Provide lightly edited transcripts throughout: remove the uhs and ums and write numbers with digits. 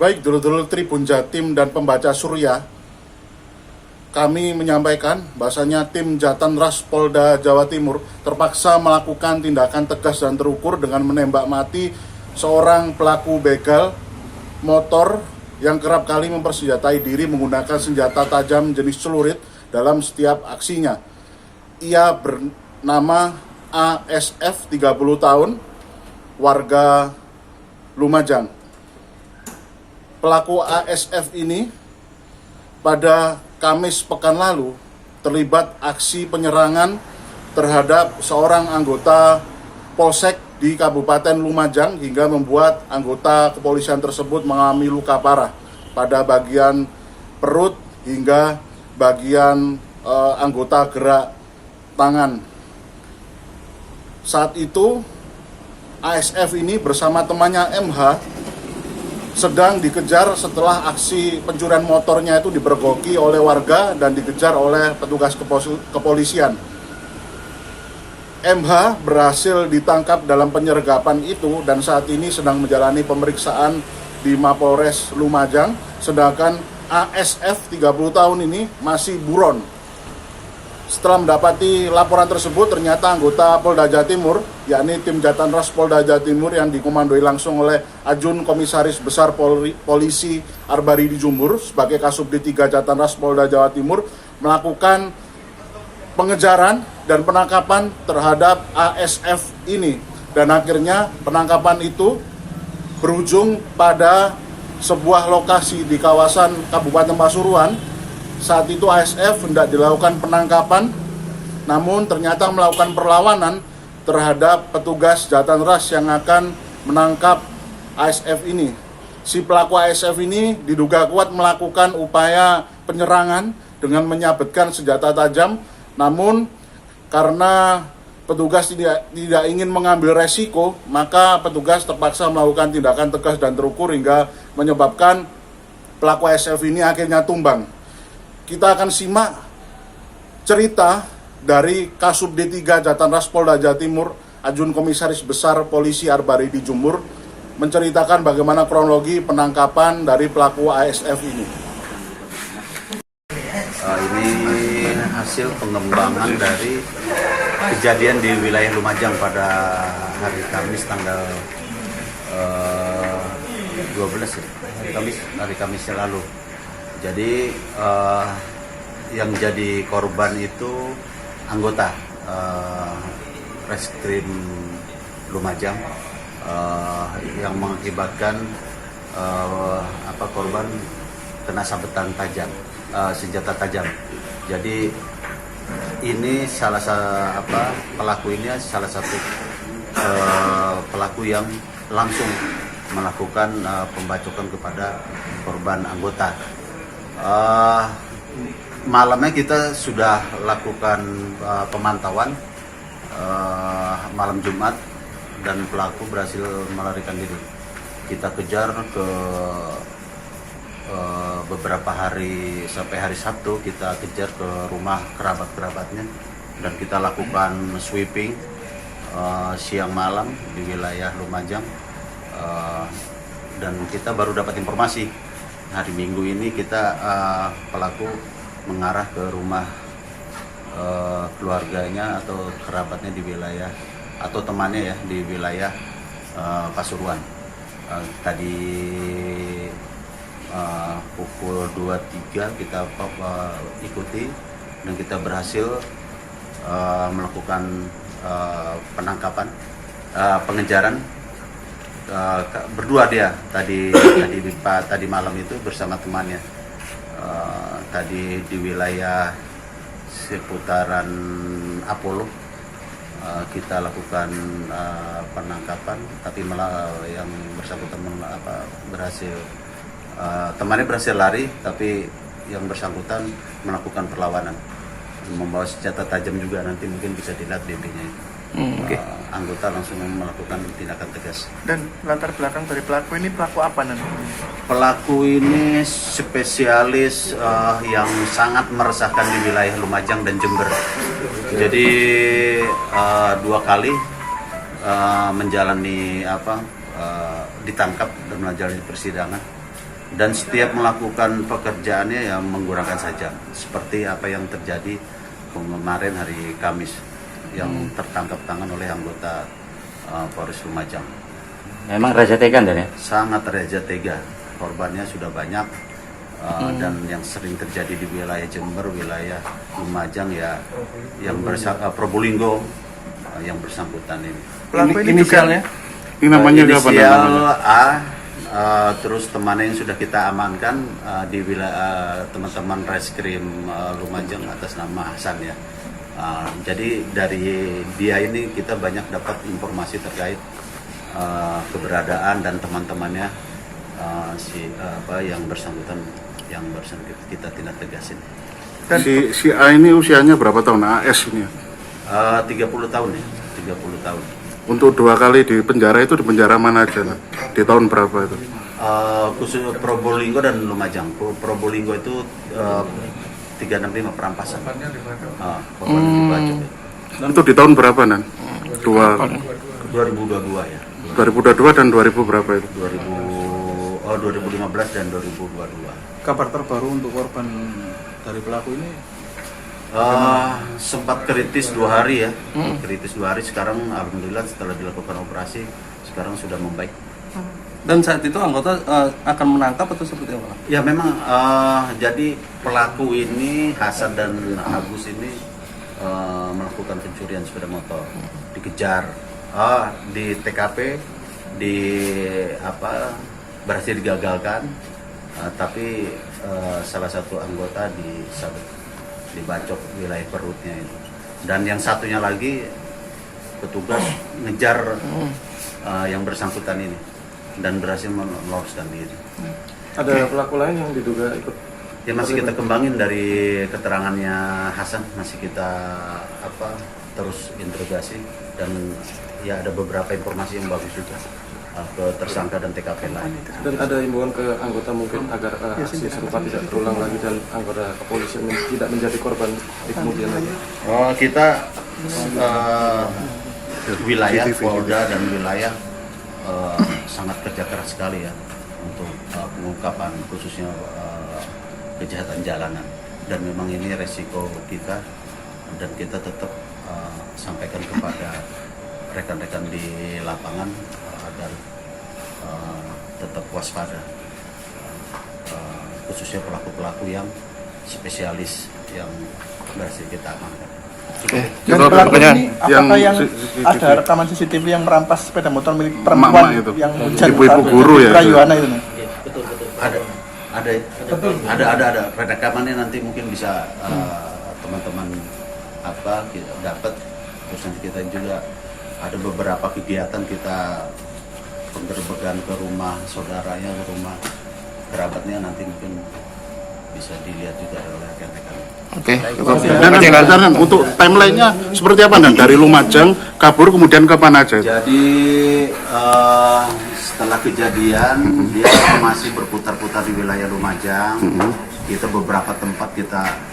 Baik, dulur-dulur Tribun Jatim dan pembaca Surya, kami menyampaikan bahasanya tim Jatanras Polda Jawa Timur terpaksa melakukan tindakan tegas dan terukur dengan menembak mati seorang pelaku begal motor yang kerap kali mempersenjatai diri menggunakan senjata tajam jenis celurit dalam setiap aksinya. Ia bernama ASF, 30 tahun, warga Lumajang. Pelaku ASF ini pada Kamis pekan lalu terlibat aksi penyerangan terhadap seorang anggota Polsek di Kabupaten Lumajang hingga membuat anggota kepolisian tersebut mengalami luka parah pada bagian perut hingga bagian anggota gerak tangan. Saat itu ASF ini bersama temannya MH sedang dikejar setelah aksi pencurian motornya itu dipergoki oleh warga dan dikejar oleh petugas kepolisian. MH berhasil ditangkap dalam penyergapan itu dan saat ini sedang menjalani pemeriksaan di Mapolres Lumajang, sedangkan ASF 30 tahun ini masih buron. Setelah mendapati laporan tersebut, ternyata anggota Polda Jawa Timur, yakni tim Jatanras Polda Jawa Timur yang dikomandoi langsung oleh Ajun Komisaris Besar Polisi Arbaridi Jumur sebagai Kasubdit 3 Jatanras Polda Jawa Timur melakukan pengejaran dan penangkapan terhadap ASF ini. Dan akhirnya penangkapan itu berujung pada sebuah lokasi di kawasan Kabupaten Pasuruan. Saat itu ASF hendak dilakukan penangkapan, namun ternyata melakukan perlawanan terhadap petugas Jatanras yang akan menangkap ASF ini. Si pelaku ASF ini diduga kuat melakukan upaya penyerangan dengan menyabetkan senjata tajam, namun karena petugas tidak ingin mengambil resiko, maka petugas terpaksa melakukan tindakan tegas dan terukur hingga menyebabkan pelaku ASF ini akhirnya tumbang. Kita akan simak cerita dari Kasubdit 3 Jatanras Polda Jawa Timur, Ajun Komisaris Besar Polisi Arbaridi Jumur, menceritakan bagaimana kronologi penangkapan dari pelaku ASF ini. Ini hasil pengembangan dari kejadian di wilayah Lumajang pada hari Kamis tanggal 12 ya, hari Kamis yang lalu. Jadi yang jadi korban itu anggota Reskrim Lumajang yang mengakibatkan korban kena sabetan tajam, senjata tajam. Jadi ini pelaku ini salah satu pelaku yang langsung melakukan pembacokan kepada korban anggota. Malamnya kita sudah lakukan pemantauan malam Jumat dan pelaku berhasil melarikan diri. Kita kejar ke beberapa hari sampai hari Sabtu, kita kejar ke rumah kerabat-kerabatnya dan kita lakukan sweeping siang malam di wilayah Lumajang, dan kita baru dapat informasi hari Minggu ini kita pelaku mengarah ke rumah keluarganya atau kerabatnya di wilayah atau temannya ya di wilayah Pasuruan. Tadi pukul 23 kita ikuti dan kita berhasil melakukan penangkapan, pengejaran. Berdua dia tadi malam itu bersama temannya tadi di wilayah seputaran Apollo. Kita lakukan penangkapan, tapi malah yang bersangkutan berhasil, temannya berhasil lari, tapi yang bersangkutan melakukan perlawanan, membawa senjata tajam juga. Nanti mungkin bisa dilihat BB-nya itu. Okay. Anggota langsung melakukan tindakan tegas. Dan latar belakang dari pelaku ini, pelaku apa nanti? Pelaku ini spesialis yang sangat meresahkan di wilayah Lumajang dan Jember. Jadi 2 kali menjalani ditangkap dan menjalani persidangan dan setiap melakukan pekerjaannya yang menggunakan sajam, seperti apa yang terjadi kemarin hari Kamis yang tertangkap tangan oleh anggota Polres Lumajang. Memang raja tega dan ya? Sangat raja tega, korbannya sudah banyak dan yang sering terjadi di wilayah Jember, wilayah Lumajang ya, yang Probolinggo yang bersangkutan ini. Pelaku ini Inisialnya? Ini namanya siapa? Inisial Namanya? A, terus temannya yang sudah kita amankan di wilayah teman-teman Reskrim Lumajang atas nama Hasan ya. Jadi dari dia ini kita banyak dapat informasi terkait keberadaan dan teman-temannya yang bersangkutan kita tindak tegasin. Si A ini usianya berapa tahun? AS ini ya? 30 tahun ya, 30 tahun. Untuk 2 kali di penjara itu di penjara mana aja? Nah? Di tahun berapa itu? Khusus Probolinggo dan Lumajang. Probolinggo itu 365 perampasan. Korban di Bacok. Itu di tahun berapa Nan? 2022 ya. 2022 dan 2000 berapa itu? 2015 dan 2022. Kabar terbaru untuk korban dari pelaku ini? Sempat kritis 2 hari ya. Kritis 2 hari, sekarang alhamdulillah setelah dilakukan operasi sekarang sudah membaik. Dan saat itu anggota akan menangkap atau seperti apa? Ya memang jadi pelaku ini Hasan dan Agus ini melakukan pencurian sepeda motor, dikejar di TKP berhasil digagalkan, tapi salah satu anggota dibacok wilayah perutnya itu, dan yang satunya lagi petugas ngejar yang bersangkutan ini dan berhasil meloloskan diri. Ada pelaku lain yang diduga ikut? Ya masih kita kembangin dari keterangannya Hasan, masih kita terus interogasi, dan ya ada beberapa informasi yang bagus juga ke tersangka dan TKP lain. Dan ada himbauan ke anggota mungkin agar aksi serupa tidak terulang lagi dan anggota kepolisian tidak menjadi korban di kemudian hari. Kita wilayah Polda dan wilayah sangat kerja keras sekali ya untuk pengungkapan khususnya kejahatan jalanan, dan memang ini resiko kita, dan kita tetap sampaikan kepada rekan-rekan di lapangan agar tetap waspada, khususnya pelaku-pelaku yang spesialis yang berhasil kita amankan. Dan pelaku ini apakah yang ada rekaman CCTV yang merampas sepeda motor milik perempuan itu. yang hujan Ibu-ibu guru ya? Rayuana itu? Ada rekamannya, nanti mungkin bisa teman-teman kita dapat. Terus nanti kita juga ada beberapa kegiatan, kita penggerbekan ke rumah saudaranya, ke rumah kerabatnya, nanti mungkin bisa dilihat juga oleh rekan-rekan. Oke. Dan untuk timelinenya seperti apa Dan? Dari Lumajang kabur kemudian ke mana aja? Jadi setelah kejadian dia masih berputar-putar di wilayah Lumajang. Kita beberapa tempat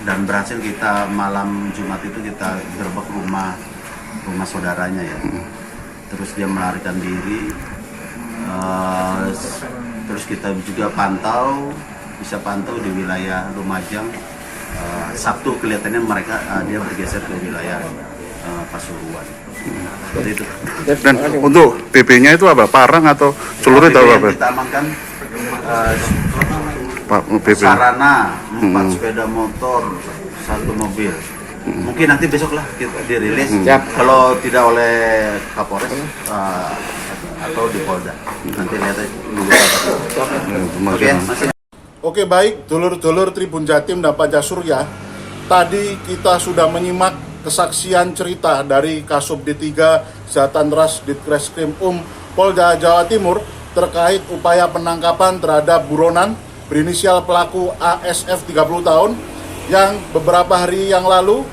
dan berhasil kita malam Jumat itu kita gerbek rumah saudaranya ya. Terus dia melarikan diri. Terus kita juga bisa pantau di wilayah Lumajang. Sabtu kelihatannya dia bergeser ke wilayah Pasuruan. Seperti itu. Dan untuk BB-nya itu apa? Parang atau celurit atau apa? Kita amankan BB. sarana 4 sepeda motor, 1 mobil. Mungkin nanti besok lah kita dirilis. Kalau tidak oleh Kapolres atau di Polda. Nanti lihat aja. Oke, masih. Oke, baik, dulur-dulur Tribun Jatim dan Paja Surya. Tadi kita sudah menyimak kesaksian cerita dari Kasubdit 3 Jatanras Ditreskrim Polda Jawa Timur terkait upaya penangkapan terhadap buronan berinisial pelaku ASF 30 tahun yang beberapa hari yang lalu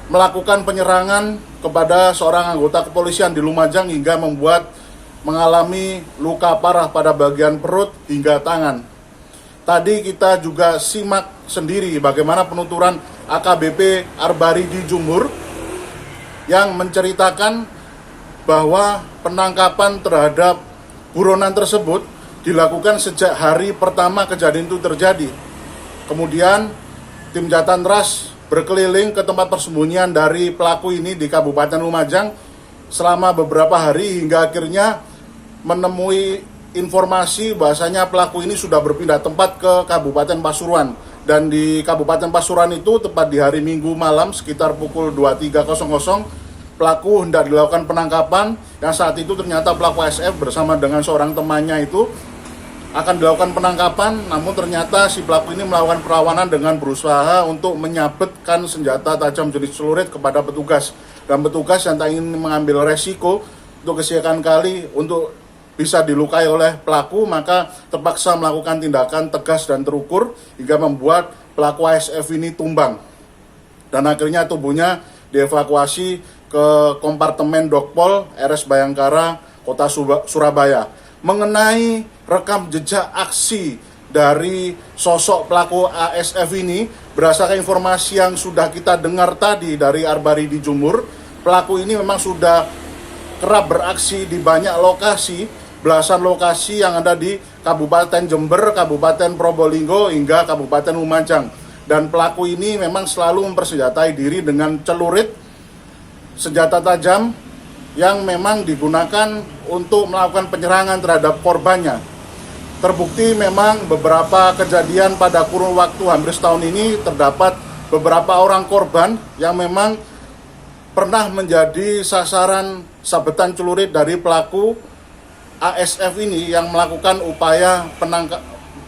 melakukan penyerangan kepada seorang anggota kepolisian di Lumajang hingga mengalami luka parah pada bagian perut hingga tangan. Tadi kita juga simak sendiri bagaimana penuturan AKBP Arbari di Jumur yang menceritakan bahwa penangkapan terhadap buronan tersebut dilakukan sejak hari pertama kejadian itu terjadi. Kemudian tim Jatantras berkeliling ke tempat persembunyian dari pelaku ini di Kabupaten Lumajang selama beberapa hari hingga akhirnya menemui informasi bahwasanya pelaku ini sudah berpindah tempat ke Kabupaten Pasuruan. Dan di Kabupaten Pasuruan itu tepat di hari Minggu malam sekitar pukul 23.00 pelaku hendak dilakukan penangkapan, yang saat itu ternyata pelaku SF bersama dengan seorang temannya itu akan dilakukan penangkapan, namun ternyata si pelaku ini melakukan perlawanan dengan berusaha untuk menyabetkan senjata tajam jenis celurit kepada petugas. Dan petugas yang tak ingin mengambil resiko untuk kesekian kali untuk bisa dilukai oleh pelaku, maka terpaksa melakukan tindakan tegas dan terukur hingga membuat pelaku ASF ini tumbang. Dan akhirnya tubuhnya dievakuasi ke kompartemen Dokpol RS Bayangkara Kota Surabaya. Mengenai rekam jejak aksi dari sosok pelaku ASF ini, berdasarkan informasi yang sudah kita dengar tadi dari Arbari di Jumur, pelaku ini memang sudah kerap beraksi di banyak lokasi, belasan lokasi yang ada di Kabupaten Jember, Kabupaten Probolinggo, hingga Kabupaten Lumajang. Dan pelaku ini memang selalu mempersenjatai diri dengan celurit, senjata tajam yang memang digunakan untuk melakukan penyerangan terhadap korbannya. Terbukti memang beberapa kejadian pada kurun waktu hampir setahun ini terdapat beberapa orang korban yang memang pernah menjadi sasaran sabetan celurit dari pelaku ASF ini yang melakukan upaya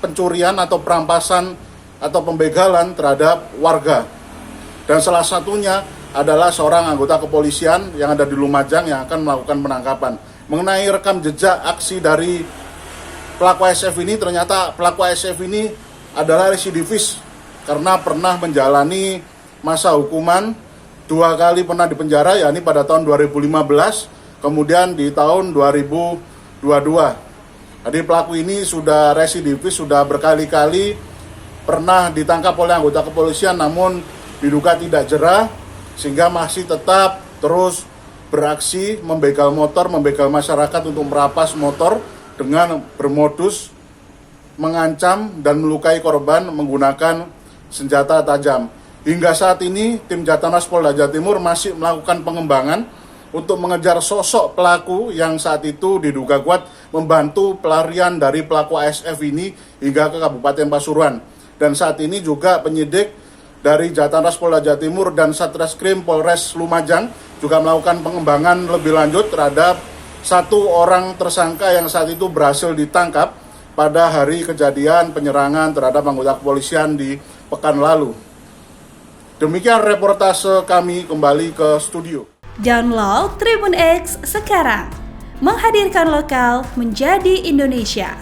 pencurian atau perampasan atau pembegalan terhadap warga. Dan salah satunya adalah seorang anggota kepolisian yang ada di Lumajang yang akan melakukan penangkapan. Mengenai rekam jejak aksi dari pelaku ASF ini, ternyata pelaku ASF ini adalah residivis karena pernah menjalani masa hukuman 2 kali pernah dipenjara, yakni pada tahun 2015, kemudian di tahun 2022. Jadi pelaku ini sudah residivis, sudah berkali-kali pernah ditangkap oleh anggota kepolisian namun diduga tidak jera, sehingga masih tetap terus beraksi membegal motor, membegal masyarakat untuk merampas motor dengan bermodus mengancam dan melukai korban menggunakan senjata tajam. Hingga saat ini tim Jatantras Polda Jawa Timur masih melakukan pengembangan untuk mengejar sosok pelaku yang saat itu diduga kuat membantu pelarian dari pelaku ASF ini hingga ke Kabupaten Pasuruan. Dan saat ini juga penyidik dari Jatantras Polda Jawa Timur dan Satreskrim Polres Lumajang juga melakukan pengembangan lebih lanjut terhadap satu orang tersangka yang saat itu berhasil ditangkap pada hari kejadian penyerangan terhadap anggota kepolisian di pekan lalu. Demikian reportase kami, kembali ke studio. Download Tribun X sekarang, menghadirkan lokal menjadi Indonesia.